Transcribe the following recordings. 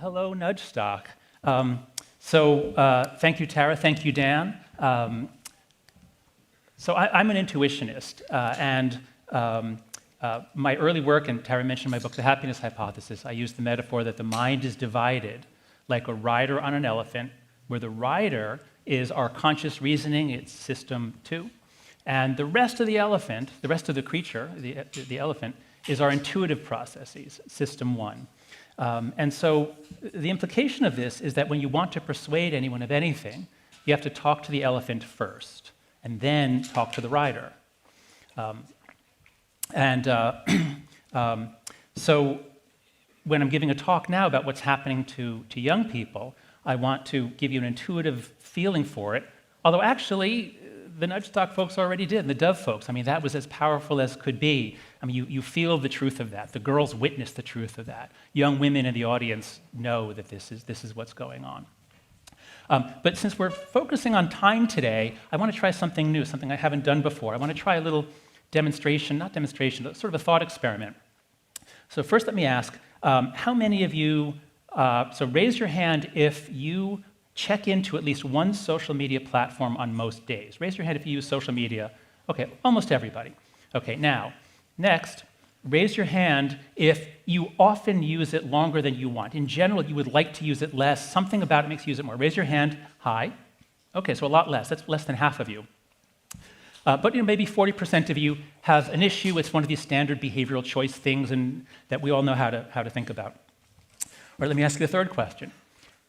Hello, Nudgestock. Thank you, Tara. Thank you, Dan. I'm an intuitionist, and my early work, and Tara mentioned my book, The Happiness Hypothesis, I use the metaphor that the mind is divided like a rider on an elephant, where the rider is our conscious reasoning, it's system 2, and the rest of the elephant, the rest of the creature, the elephant, is our intuitive processes, system 1. And so the implication of this is that when you want to persuade anyone of anything, you have to talk to the elephant first, and then talk to the rider. So when I'm giving a talk now about what's happening to young people, I want to give you an intuitive feeling for it, although actually the Nudgestock folks already did, and the Dove folks. I mean, that was as powerful as could be. I mean, you feel the truth of that. The girls witness the truth of that. Young women in the audience know that this is what's going on. But since we're focusing on time today, I want to try something new, something I haven't done before. I want to try a little demonstration, not demonstration, but sort of a thought experiment. So first let me ask, how many of you, so raise your hand if you check into at least one social media platform on most days. Raise your hand if you use social media. Okay, almost everybody. Okay, now, next, raise your hand if you often use it longer than you want. In general, you would like to use it less. Something about it makes you use it more. Raise your hand high. Okay, so a lot less. That's less than half of you. But maybe 40% of you have an issue. It's one of these standard behavioral choice things and that we all know how to think about. All right, let me ask you the third question.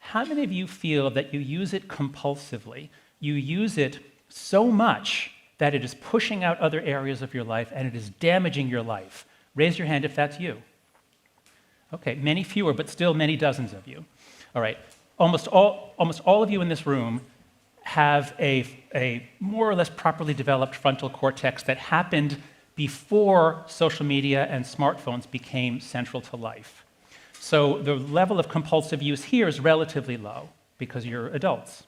How many of you feel that you use it compulsively? You use it so much that it is pushing out other areas of your life and it is damaging your life? Raise your hand if that's you. Okay, many fewer, but still many dozens of you. All right, almost all of you in this room have a more or less properly developed frontal cortex that happened before social media and smartphones became central to life. So the level of compulsive use here is relatively low because you're adults.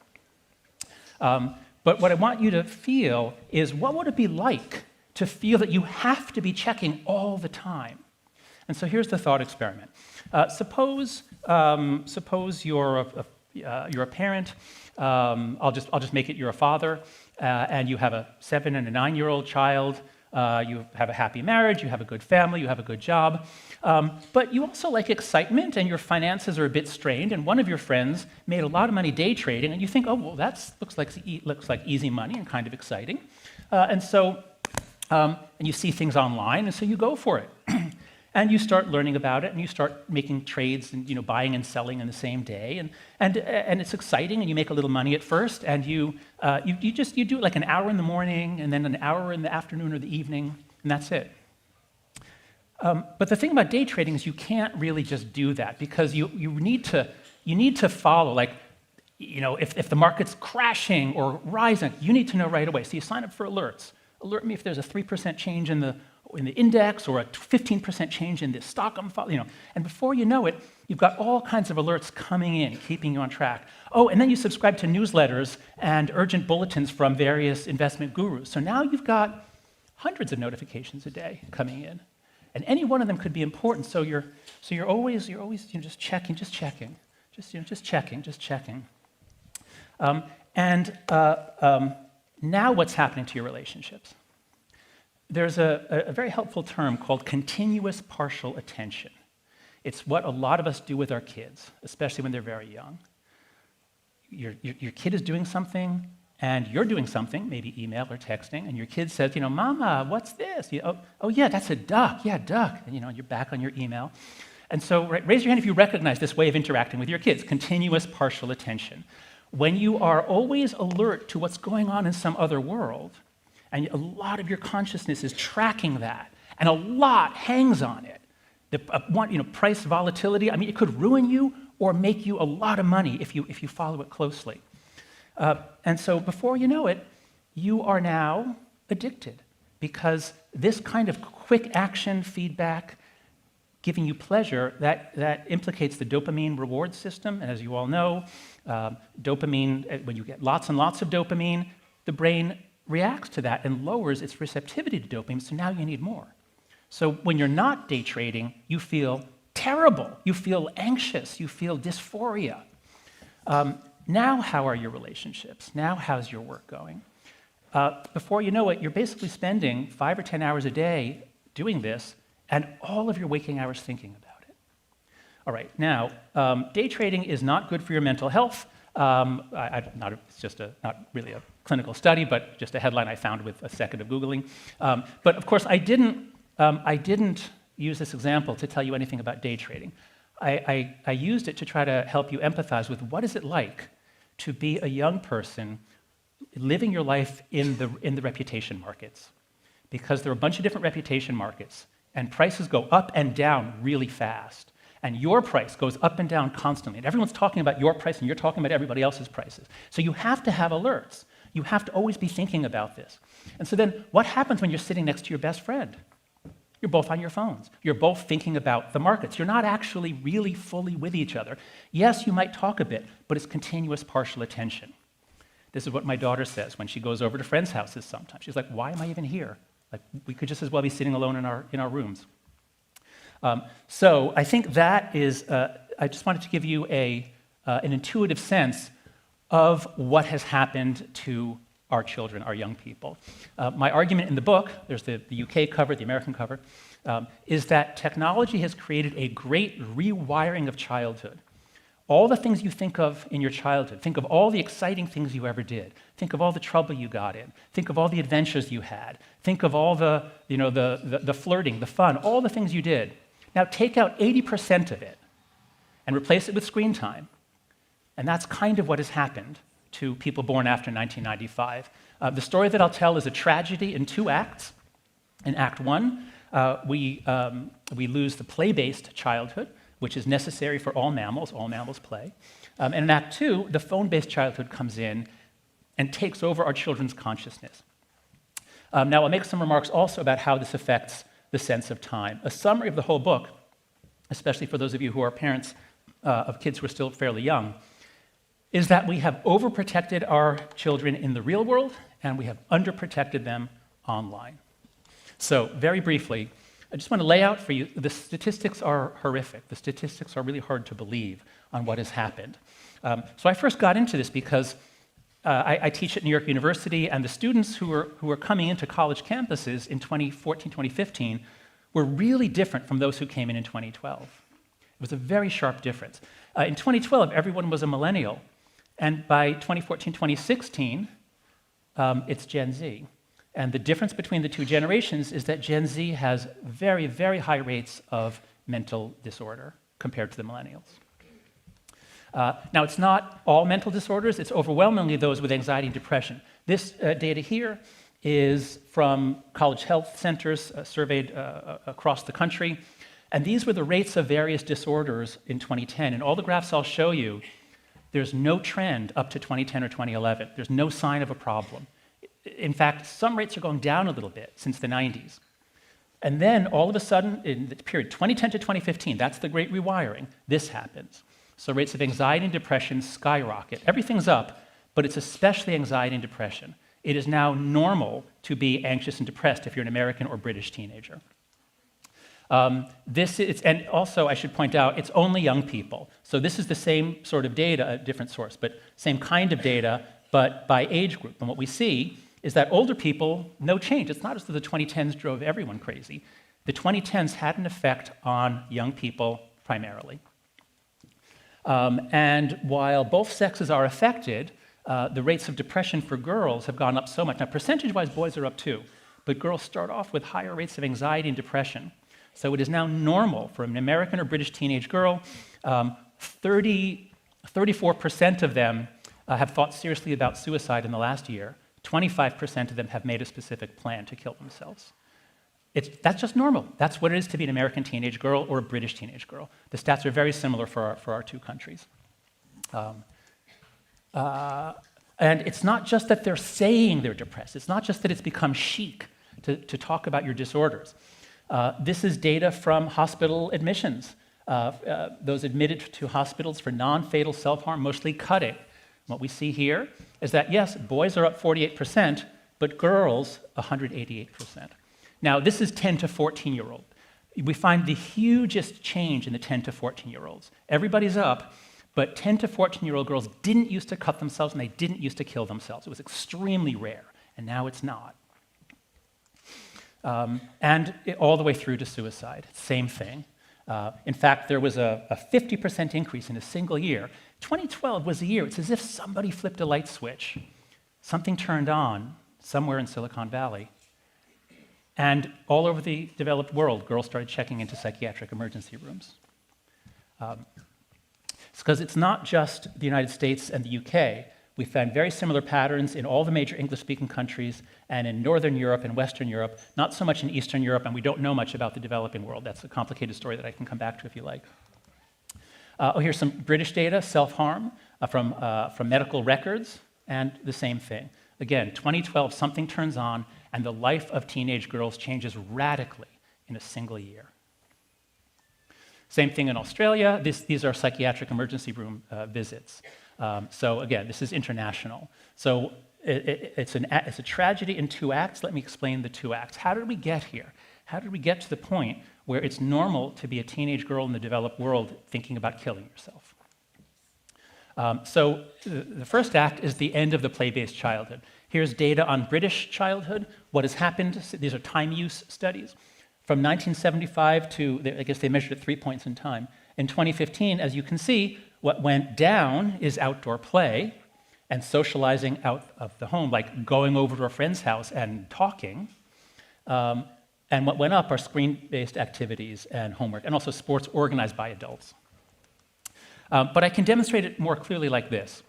But what I want you to feel is, what would it be like to feel that you have to be checking all the time? And so here's the thought experiment. Suppose you're a parent. I'll just make it you're a father, and you have a 7 and a 9-year-old child. You have a happy marriage, you have a good family, you have a good job, but you also like excitement and your finances are a bit strained, and one of your friends made a lot of money day trading, and you think, oh, well, that looks like easy money and kind of exciting. And you see things online, and so you go for it. And you start learning about it, and you start making trades and buying and selling in the same day, and it's exciting, and you make a little money at first, and you do it like an hour in the morning, and then an hour in the afternoon or the evening, and that's it. But the thing about day trading is you can't really just do that because you need to follow, like, if the market's crashing or rising, you need to know right away. So you sign up for alerts. Alert me if there's a 3% change in the index or a 15% change in the stock I'm following, and before you know it, you've got all kinds of alerts coming in, keeping you on track. Oh, and then you subscribe to newsletters and urgent bulletins from various investment gurus. So now you've got hundreds of notifications a day coming in, and any one of them could be important. So you're always just checking. Now what's happening to your relationships? There's a very helpful term called continuous partial attention. It's what a lot of us do with our kids, especially when they're very young. Your kid is doing something, and you're doing something, maybe email or texting, and your kid says, Mama, what's this? Oh yeah, that's a duck. Yeah, duck. And you're back on your email. And so raise your hand if you recognize this way of interacting with your kids, continuous partial attention. When you are always alert to what's going on in some other world, and a lot of your consciousness is tracking that, and a lot hangs on it. Price volatility, I mean, it could ruin you or make you a lot of money if you follow it closely. And so before you know it, you are now addicted because this kind of quick action feedback giving you pleasure, that implicates the dopamine reward system. And as you all know, dopamine, when you get lots and lots of dopamine, the brain reacts to that and lowers its receptivity to dopamine, so now you need more. So when you're not day trading, you feel terrible. You feel anxious. You feel dysphoria. Now, how are your relationships? Now, how's your work going? Before you know it, you're basically spending 5 or 10 hours a day doing this, and all of your waking hours thinking about it. All right, now, day trading is not good for your mental health. It's just not really a clinical study, but just a headline I found with a second of Googling. But of course, I didn't use this example to tell you anything about day trading. I used it to try to help you empathize with what is it like to be a young person living your life in the reputation markets. Because there are a bunch of different reputation markets, and prices go up and down really fast. And your price goes up and down constantly. And everyone's talking about your price, and you're talking about everybody else's prices. So you have to have alerts. You have to always be thinking about this. And so then what happens when you're sitting next to your best friend? You're both on your phones. You're both thinking about the markets. You're not actually really fully with each other. Yes, you might talk a bit, but it's continuous partial attention. This is what my daughter says when she goes over to friends' houses sometimes. She's like, why am I even here? Like, we could just as well be sitting alone in our rooms. So I think that is, I just wanted to give you an intuitive sense of what has happened to our children, our young people. My argument in the book, there's the UK cover, the American cover, is that technology has created a great rewiring of childhood. All the things you think of in your childhood, think of all the exciting things you ever did, think of all the trouble you got in, think of all the adventures you had, think of all the flirting, the fun, all the things you did. Now take out 80% of it and replace it with screen time. And that's kind of what has happened to people born after 1995. The story that I'll tell is a tragedy in 2 acts. In Act 1, we lose the play-based childhood, which is necessary for all mammals play. And in Act 2, the phone-based childhood comes in and takes over our children's consciousness. Now, I'll make some remarks also about how this affects the sense of time. A summary of the whole book, especially for those of you who are parents of kids who are still fairly young, is that we have overprotected our children in the real world, and we have underprotected them online. So, very briefly, I just want to lay out for you, the statistics are horrific. The statistics are really hard to believe on what has happened. So I first got into this because I teach at New York University, and the students who were coming into college campuses in 2014, 2015 were really different from those who came in 2012. It was a very sharp difference. In 2012, everyone was a millennial, and by 2014, 2016, it's Gen Z. And the difference between the 2 generations is that Gen Z has very, very high rates of mental disorder compared to the millennials. Now, it's not all mental disorders. It's overwhelmingly those with anxiety and depression. This data here is from college health centers surveyed across the country. And these were the rates of various disorders in 2010. And all the graphs I'll show you, there's no trend up to 2010 or 2011. There's no sign of a problem. In fact, some rates are going down a little bit since the 90s. And then all of a sudden, in the period 2010 to 2015, that's the great rewiring, this happens. So rates of anxiety and depression skyrocket. Everything's up, but it's especially anxiety and depression. It is now normal to be anxious and depressed if you're an American or British teenager. And also, I should point out, it's only young people. So this is the same sort of data, a different source, but same kind of data, but by age group. And what we see is that older people, no change. It's not as though the 2010s drove everyone crazy. The 2010s had an effect on young people primarily. And while both sexes are affected, the rates of depression for girls have gone up so much. Now, percentage-wise, boys are up too, but girls start off with higher rates of anxiety and depression. So it is now normal for an American or British teenage girl, 34% of them have thought seriously about suicide in the last year. 25% of them have made a specific plan to kill themselves. That's just normal. That's what it is to be an American teenage girl or a British teenage girl. The stats are very similar for our 2 countries. And it's not just that they're saying they're depressed. It's not just that it's become chic to talk about your disorders. This is data from hospital admissions. Those admitted to hospitals for non-fatal self-harm mostly cut it. What we see here is that, yes, boys are up 48%, but girls 188%. Now, this is 10 to 14-year-old. we find the hugest change in the 10 to 14-year-olds. Everybody's up, but 10 to 14-year-old girls didn't used to cut themselves and they didn't used to kill themselves. It was extremely rare, and now it's not. All the way through to suicide, same thing. In fact, there was a 50% increase in a single year. 2012 was a year, it's as if somebody flipped a light switch. Something turned on somewhere in Silicon Valley. And all over the developed world, girls started checking into psychiatric emergency rooms. It's because it's not just the United States and the UK. We found very similar patterns in all the major English-speaking countries and in Northern Europe and Western Europe, not so much in Eastern Europe, and we don't know much about the developing world. That's a complicated story that I can come back to if you like. Here's some British data, self-harm, from medical records, and the same thing. Again, 2012, something turns on, and the life of teenage girls changes radically in a single year. Same thing in Australia. These are psychiatric emergency room visits. So again, this is international. So it's a tragedy in two acts. Let me explain the two acts. How did we get here? How did we get to the point where it's normal to be a teenage girl in the developed world thinking about killing yourself? So the first act is the end of the play-based childhood. Here's data on British childhood, what has happened. These are time use studies. From 1975 to, I guess they measured at 3 points in time. In 2015, as you can see, what went down is outdoor play and socializing out of the home, like going over to a friend's house and talking. And what went up are screen-based activities and homework, and also sports organized by adults. But I can demonstrate it more clearly like this.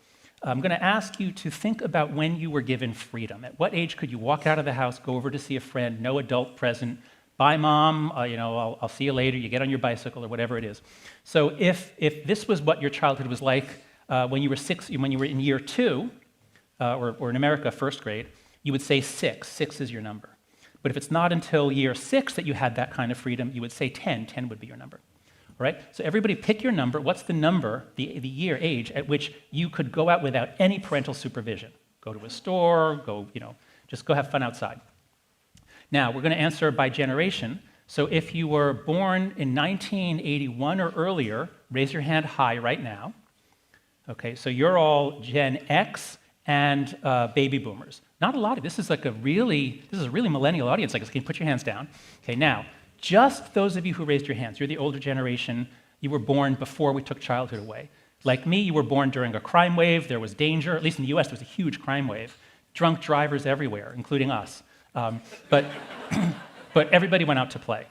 I'm going to ask you to think about when you were given freedom. At what age could you walk out of the house, go over to see a friend, no adult present, bye, Mom, I'll see you later, you get on your bicycle, or whatever it is. So if this was what your childhood was like when you were in year 2, or in America, first grade, you would say 6. 6 is your number. But if it's not until year 6 that you had that kind of freedom, you would say 10. 10 would be your number. All right? So everybody pick your number. What's the number, the year, age, at which you could go out without any parental supervision? Go to a store, just go have fun outside. Now, we're going to answer by generation. So if you were born in 1981 or earlier, raise your hand high right now. Okay, so you're all Gen X and baby boomers. Not a lot of this is a really millennial audience. Can you put your hands down? Okay, now, just those of you who raised your hands, you're the older generation, you were born before we took childhood away. Like me, you were born during a crime wave, there was danger, at least in the US, there was a huge crime wave. Drunk drivers everywhere, including us. But everybody went out to play.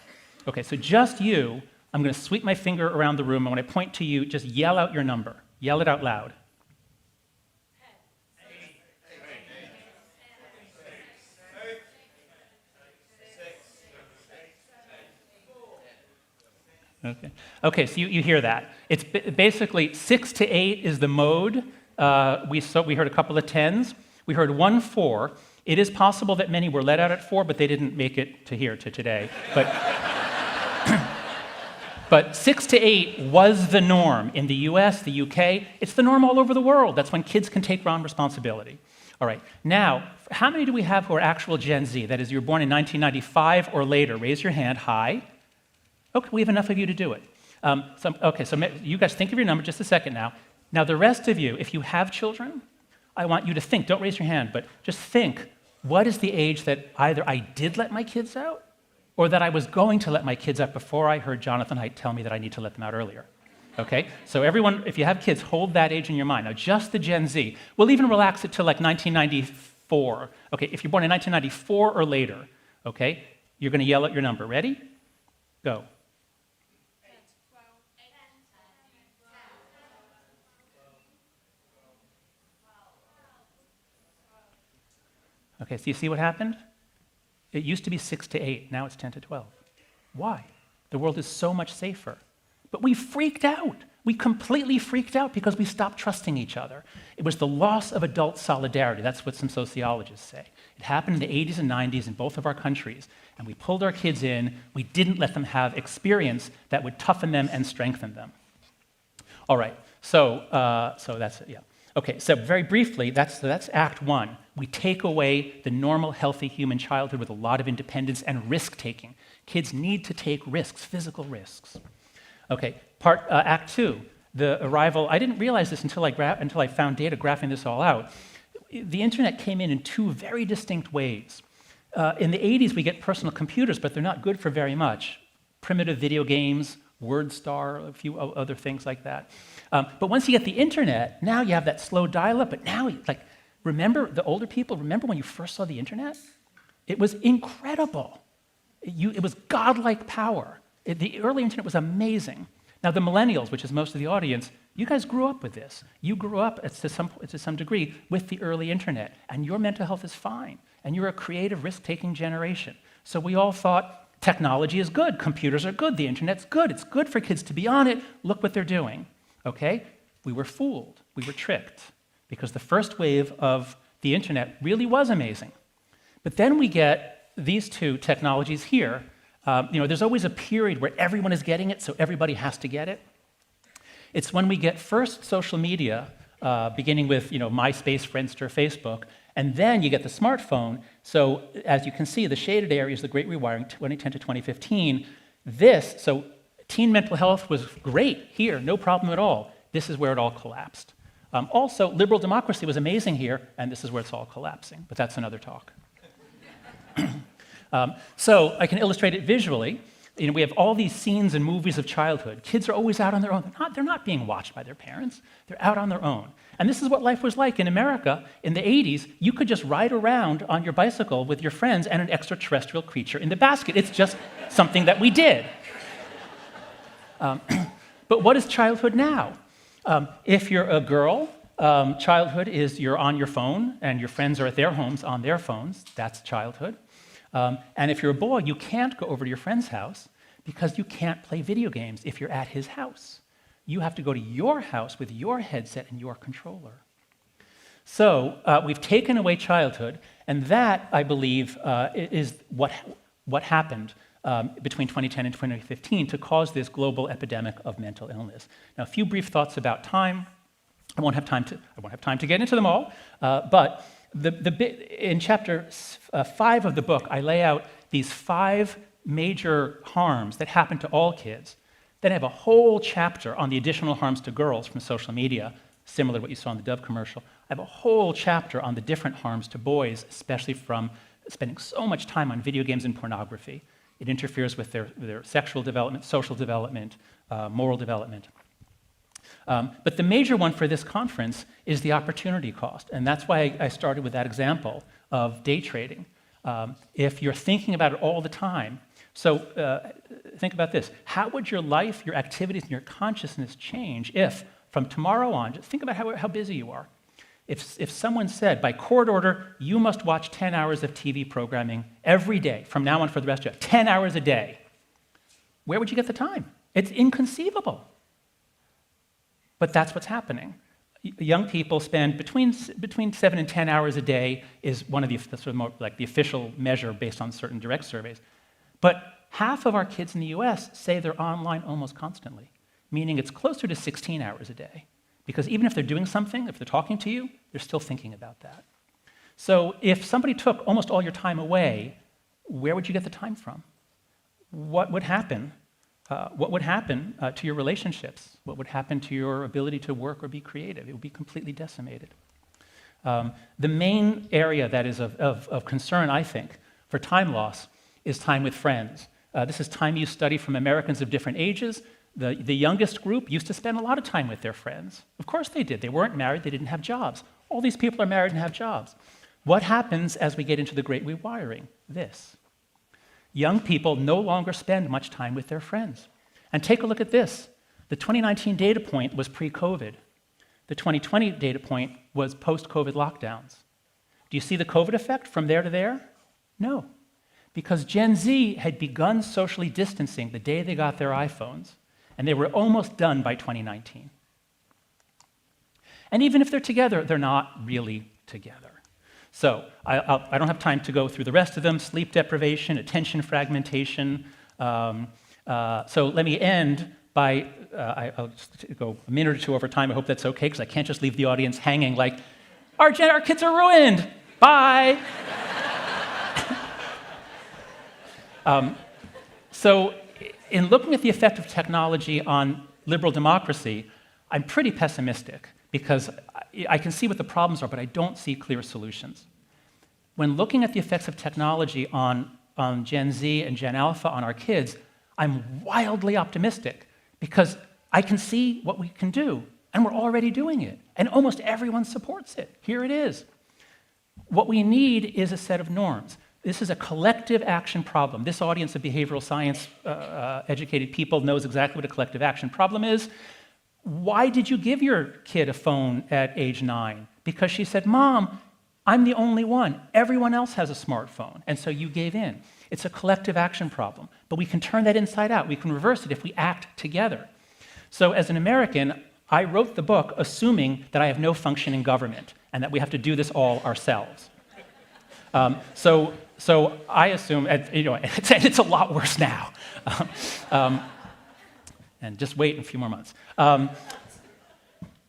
Okay, so just you, I'm going to sweep my finger around the room, and when I point to you, just yell out your number. Yell it out loud. Okay, so you hear that. It's basically 6 to 8 is the mode. We heard a couple of 10s. We heard 1 4. It is possible that many were let out at 4, but they didn't make it to today. But 6 to 8 was the norm in the US, the UK. It's the norm all over the world. That's when kids can take on responsibility. All right, now, how many do we have who are actual Gen Z? That is, you were born in 1995 or later. Raise your hand high. Okay, we have enough of you to do it. So you guys think of your number just a second now. Now, the rest of you, if you have children, I want you to think, don't raise your hand, but just think, what is the age that either I did let my kids out or that I was going to let my kids out before I heard Jonathan Haidt tell me that I need to let them out earlier? Okay, so everyone, if you have kids, hold that age in your mind. Now, just the Gen Z. We'll even relax it to like 1994. Okay, if you're born in 1994 or later, okay, you're going to yell out your number. Ready? Go. Okay, so you see what happened? It used to be 6 to 8, now it's 10 to 12. Why? The world is so much safer. But we freaked out. We completely freaked out because we stopped trusting each other. It was the loss of adult solidarity. That's what some sociologists say. It happened in the 80s and 90s in both of our countries, and we pulled our kids in. We didn't let them have experience that would toughen them and strengthen them. All right, so that's it, yeah. Okay, so very briefly, that's Act One. We take away the normal, healthy human childhood with a lot of independence and risk-taking. Kids need to take risks, physical risks. Okay, Act Two, the arrival. I didn't realize this until I found data graphing this all out. The internet came in two very distinct ways. In the 80s, we get personal computers, but they're not good for very much. Primitive video games, WordStar, a few other things like that. But once you get the internet, now you have that slow dial-up, but now, remember, the older people, remember when you first saw the internet? It was incredible. It was godlike power. The early internet was amazing. Now, the millennials, which is most of the audience, you guys grew up with this. You grew up, to some degree, with the early internet, and your mental health is fine, and you're a creative, risk-taking generation. So we all thought, technology is good, computers are good, the internet's good, it's good for kids to be on it, look what they're doing, okay? We were fooled, we were tricked, because the first wave of the internet really was amazing. But then we get these two technologies here. There's always a period where everyone is getting it, so everybody has to get it. It's when we get first social media, beginning with MySpace, Friendster, Facebook, and then you get the smartphone. So as you can see, the shaded area is the Great Rewiring, 2010 to 2015. So teen mental health was great here, no problem at all. This is where it all collapsed. Also, liberal democracy was amazing here, and this is where it's all collapsing, but that's another talk. So I can illustrate it visually. We have all these scenes and movies of childhood. Kids are always out on their own. They're not being watched by their parents. They're out on their own. And this is what life was like in America in the 80s. You could just ride around on your bicycle with your friends and an extraterrestrial creature in the basket. It's just something that we did. But what is childhood now? If you're a girl, childhood is you're on your phone and your friends are at their homes on their phones. That's childhood. And if you're a boy, you can't go over to your friend's house because you can't play video games if you're at his house. You have to go to your house with your headset and your controller. So we've taken away childhood, and that, I believe, is what happened between 2010 and 2015 to cause this global epidemic of mental illness. Now, a few brief thoughts about time. I won't have time to get into them all, but in chapter 5 of the book, I lay out these 5 major harms that happen to all kids. Then I have a whole chapter on the additional harms to girls from social media, similar to what you saw in the Dove commercial. I have a whole chapter on the different harms to boys, especially from spending so much time on video games and pornography. It interferes with their sexual development, social development, moral development. But the major one for this conference is the opportunity cost, and that's why I started with that example of day trading. If you're thinking about it all the time, so think about this. How would your life, your activities, and your consciousness change if, from tomorrow on, just think about how busy you are. If someone said, by court order, you must watch 10 hours of TV programming every day, from now on for the rest of your life, 10 hours a day, where would you get the time? It's inconceivable. But that's what's happening. Young people spend between 7 and 10 hours a day is one of the sort of more, like the official measure based on certain direct surveys. But half of our kids in the US say they're online almost constantly, meaning it's closer to 16 hours a day. Because even if they're doing something, if they're talking to you, they're still thinking about that. So if somebody took almost all your time away, where would you get the time from? What would happen? What would happen to your relationships? What would happen to your ability to work or be creative? It would be completely decimated. The main area that is of concern, I think, for time loss is time with friends. This is time use study from Americans of different ages. The youngest group used to spend a lot of time with their friends. Of course they did. They weren't married. They didn't have jobs. All these people are married and have jobs. What happens as we get into the Great Rewiring? This. Young people no longer spend much time with their friends. And take a look at this. The 2019 data point was pre-COVID. The 2020 data point was post-COVID lockdowns. Do you see the COVID effect from there to there? No. Because Gen Z had begun socially distancing the day they got their iPhones, and they were almost done by 2019. And even if they're together, they're not really together. So I don't have time to go through the rest of them: sleep deprivation, attention fragmentation. So let me end I'll just go a minute or two over time. I hope that's okay, because I can't just leave the audience hanging like, our kids are ruined. Bye. So in looking at the effect of technology on liberal democracy, I'm pretty pessimistic, because I can see what the problems are, but I don't see clear solutions. When looking at the effects of technology on Gen Z and Gen Alpha, on our kids, I'm wildly optimistic, because I can see what we can do, and we're already doing it, and almost everyone supports it. Here it is. What we need is a set of norms. This is a collective action problem. This audience of behavioral science educated people knows exactly what a collective action problem is. Why did you give your kid a phone at age 9? Because she said, Mom, I'm the only one. Everyone else has a smartphone. And so you gave in. It's a collective action problem. But we can turn that inside out. We can reverse it if we act together. So as an American, I wrote the book assuming that I have no function in government and that we have to do this all ourselves. So I assume, it's a lot worse now. And just wait a few more months.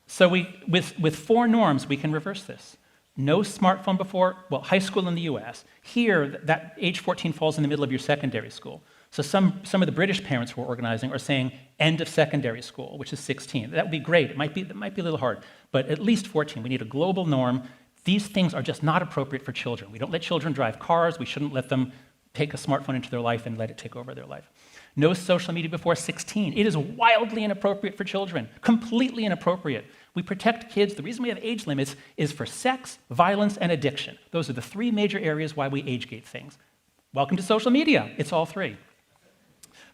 So with 4 norms, we can reverse this. No smartphone before, high school in the US. Here, that age 14 falls in the middle of your secondary school. So some of the British parents who are organizing are saying end of secondary school, which is 16. That would be great. It might be a little hard, but at least 14. We need a global norm. These things are just not appropriate for children. We don't let children drive cars. We shouldn't let them take a smartphone into their life and let it take over their life. No social media before 16. It is wildly inappropriate for children, completely inappropriate. We protect kids. The reason we have age limits is for sex, violence, and addiction. Those are the 3 major areas why we age-gate things. Welcome to social media. It's all 3.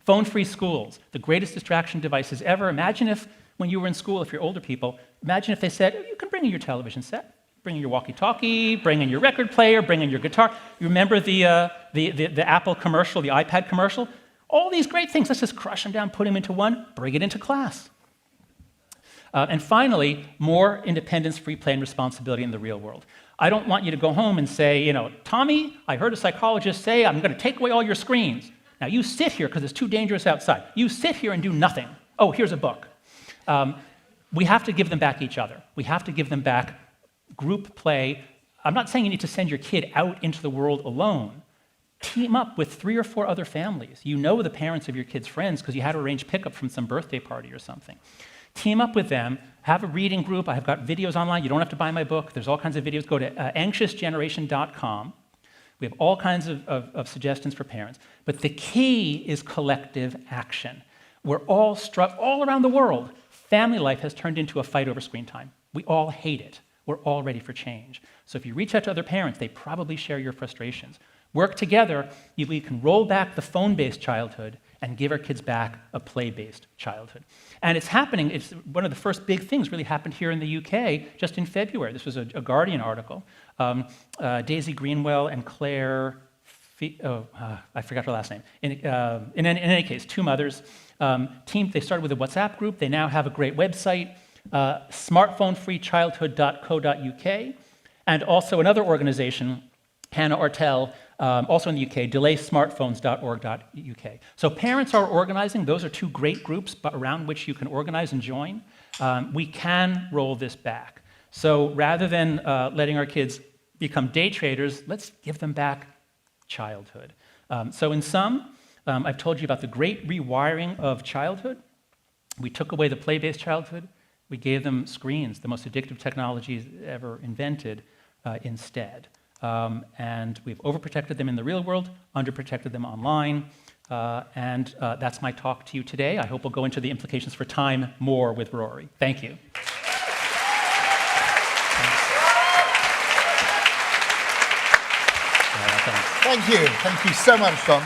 Phone-free schools, the greatest distraction devices ever. Imagine if, when you were in school, if you're older people, imagine if they said, you can bring in your television set, bring in your walkie-talkie, bring in your record player, bring in your guitar. You remember the Apple commercial, the iPad commercial? All these great things, let's just crush them down, put them into one, bring it into class. And finally, more independence, free play, and responsibility in the real world. I don't want you to go home and say, Tommy, I heard a psychologist say I'm going to take away all your screens. Now you sit here because it's too dangerous outside. You sit here and do nothing. Oh, here's a book. We have to give them back each other. We have to give them back group play. I'm not saying you need to send your kid out into the world alone. Team up with 3 or 4 other families. You know the parents of your kids' friends because you had to arrange pickup from some birthday party or something. Team up with them, have a reading group. I've got videos online. You don't have to buy my book. There's all kinds of videos. Go to anxiousgeneration.com. We have all kinds of suggestions for parents. But the key is collective action. We're all around the world. Family life has turned into a fight over screen time. We all hate it. We're all ready for change. So if you reach out to other parents, they probably share your frustrations. Work together, we can roll back the phone-based childhood and give our kids back a play-based childhood. And it's happening. It's one of the first big things really happened here in the UK just in February. This was a Guardian article. Daisy Greenwell and Claire, I forgot her last name. In any case, 2 mothers. They started with a WhatsApp group. They now have a great website, smartphonefreechildhood.co.uk, and also another organization, Hannah Ortel, also in the UK, delaysmartphones.org.uk. So parents are organizing. Those are 2 great groups around which you can organize and join. We can roll this back. So rather than letting our kids become day traders, let's give them back childhood. So in sum, I've told you about the great rewiring of childhood. We took away the play-based childhood. We gave them screens, the most addictive technologies ever invented, instead. And we've overprotected them in the real world, underprotected them online, and that's my talk to you today. I hope we'll go into the implications for time more with Rory. Thank you. Thank you. Thank you so much, Tom.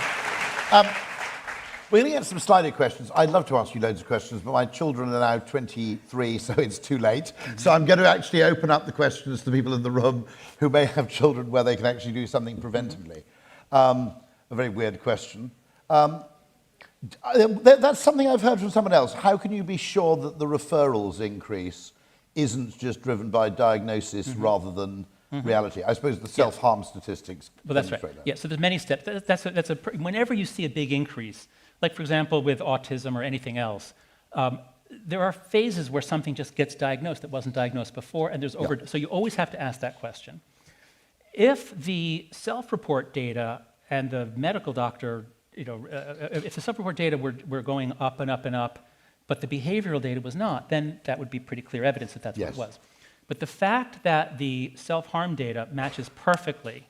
We're going to get some slider questions. I'd love to ask you loads of questions, but my children are now 23, so it's too late. So I'm going to actually open up the questions to people in the room who may have children where they can actually do something preventively. A very weird question. That's something I've heard from someone else. How can you be sure that the referrals increase isn't just driven by diagnosis rather than reality? I suppose the self-harm statistics. Well, that's right. Yeah, so there's many steps. Whenever you see a big increase, like for example with autism or anything else, there are phases where something just gets diagnosed that wasn't diagnosed before, and there's so you always have to ask that question. If the self-report data and the medical doctor, if the self-report data were going up and up and up, but the behavioral data was not, then that would be pretty clear evidence that that's what it was. But the fact that the self-harm data matches perfectly,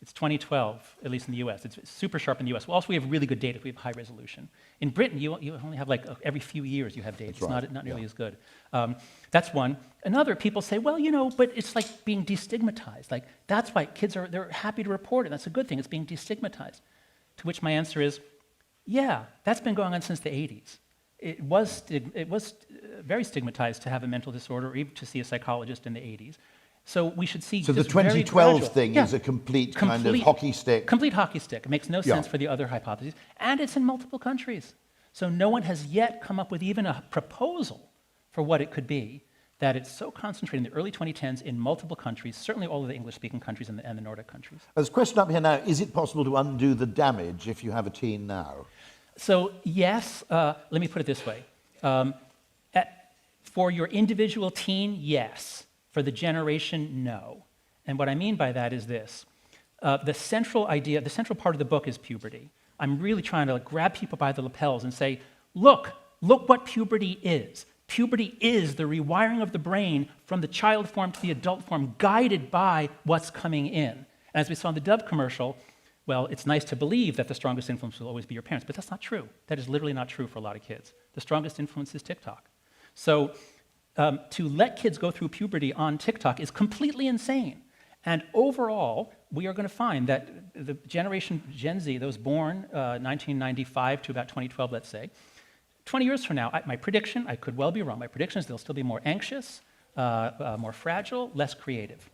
it's 2012, at least in the US. It's super sharp in the US. Well, also, we have really good data. We have high resolution. In Britain, you only have like every few years you have data. It's not nearly as good. That's one. Another, people say, well, but it's like being destigmatized. Like, that's why kids they're happy to report it. That's a good thing. It's being destigmatized. To which my answer is, yeah, that's been going on since the 80s. It was very stigmatized to have a mental disorder or even to see a psychologist in the 80s. So we should see. So the 2012 thing is a complete kind of hockey stick. Complete hockey stick. It makes no sense for the other hypotheses. And it's in multiple countries. So no one has yet come up with even a proposal for what it could be, that it's so concentrated in the early 2010s in multiple countries, certainly all of the English-speaking countries and the Nordic countries. There's a question up here now. Is it possible to undo the damage if you have a teen now? So yes, let me put it this way. For your individual teen, yes. For the generation, no. And what I mean by that is this. The central part of the book is puberty. I'm really trying to grab people by the lapels and say, look what puberty is. Puberty is the rewiring of the brain from the child form to the adult form, guided by what's coming in. And as we saw in the Dove commercial, well, it's nice to believe that the strongest influence will always be your parents, but that's not true. That is literally not true for a lot of kids. The strongest influence is TikTok. So to let kids go through puberty on TikTok is completely insane. And overall, we are going to find that the generation Gen Z, those born 1995 to about 2012, let's say, 20 years from now, my prediction, I could well be wrong, my prediction is they'll still be more anxious, more fragile, less creative.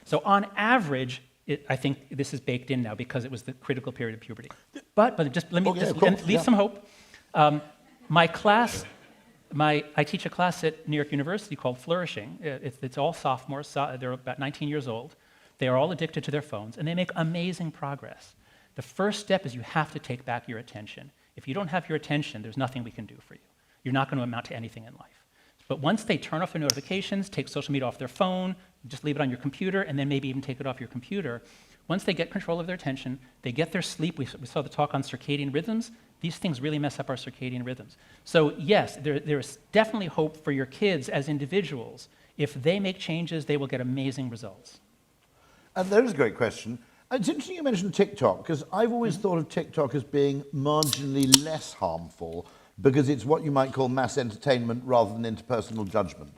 So on average, I think this is baked in now because it was the critical period of puberty. But just let me leave some hope. My class, I teach a class at New York University called Flourishing. It's all sophomores. They're about 19 years old. They are all addicted to their phones, and they make amazing progress. The first step is you have to take back your attention. If you don't have your attention, there's nothing we can do for you. You're not going to amount to anything in life. But once they turn off their notifications, take social media off their phone, just leave it on your computer, and then maybe even take it off your computer, once they get control of their attention, they get their sleep. We saw the talk on circadian rhythms. These things really mess up our circadian rhythms. So yes, there's definitely hope for your kids as individuals. If they make changes, they will get amazing results. And there is a great question. It's interesting you mentioned TikTok, because I've always thought of TikTok as being marginally less harmful because it's what you might call mass entertainment rather than interpersonal judgment.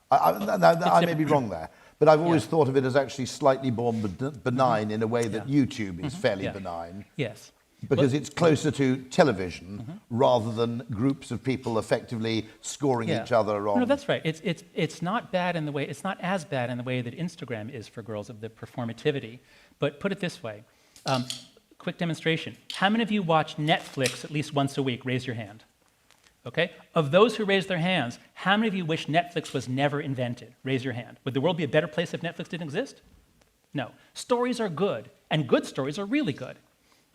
I may be wrong there, but I've always thought of it as actually slightly more benign in a way that YouTube is fairly benign. Yes. Because it's closer to television rather than groups of people effectively scoring each other on. No, that's right. It's not bad in the way, it's not as bad in the way that Instagram is for girls of the performativity. But put it this way, quick demonstration. How many of you watch Netflix at least once a week? Raise your hand. Okay? Of those who raised their hands, how many of you wish Netflix was never invented? Raise your hand. Would the world be a better place if Netflix didn't exist? No. Stories are good, and good stories are really good.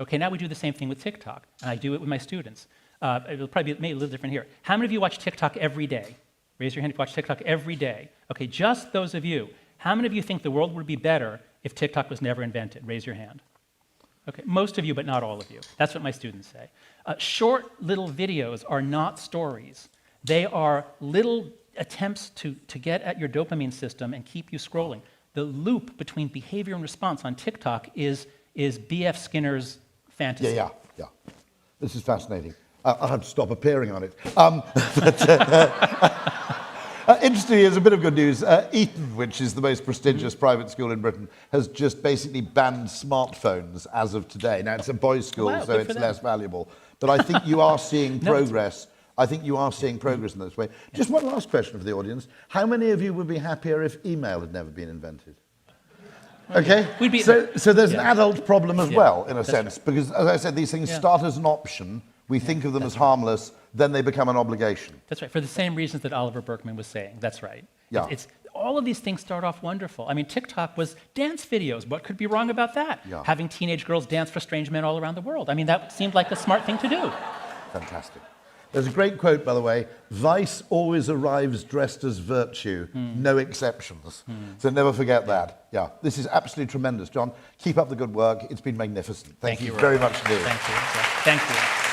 Okay, now we do the same thing with TikTok, and I do it with my students. It'll probably be maybe a little different here. How many of you watch TikTok every day? Raise your hand if you watch TikTok every day. Okay, just those of you. How many of you think the world would be better if TikTok was never invented? Raise your hand. Okay, most of you, but not all of you. That's what my students say. Short little videos are not stories. They are little attempts to get at your dopamine system and keep you scrolling. The loop between behavior and response on TikTok is B.F. Skinner's fantasy. Yeah. This is fascinating. I'll have to stop appearing on it. Interestingly, as a bit of good news, Eton, which is the most prestigious private school in Britain, has just basically banned smartphones as of today. Now, it's a boys' school, so it's less valuable. But I think you are seeing progress. I think you are seeing progress in this way. Just one last question for the audience. How many of you would be happier if email had never been invented? Okay, so there's an adult problem as well, in a sense, because, as I said, these things start as an option, we think of them as harmless, then they become an obligation. That's right, for the same reasons that Oliver Burkeman was saying, that's right. Yeah. All of these things start off wonderful. I mean, TikTok was dance videos. What could be wrong about that? Yeah. Having teenage girls dance for strange men all around the world. I mean, that seemed like a smart thing to do. Fantastic. There's a great quote, by the way: "Vice always arrives dressed as virtue, no exceptions." So never forget that. Yeah, this is absolutely tremendous, John. Keep up the good work. It's been magnificent. Thank you very much indeed. Thank you. Thank you.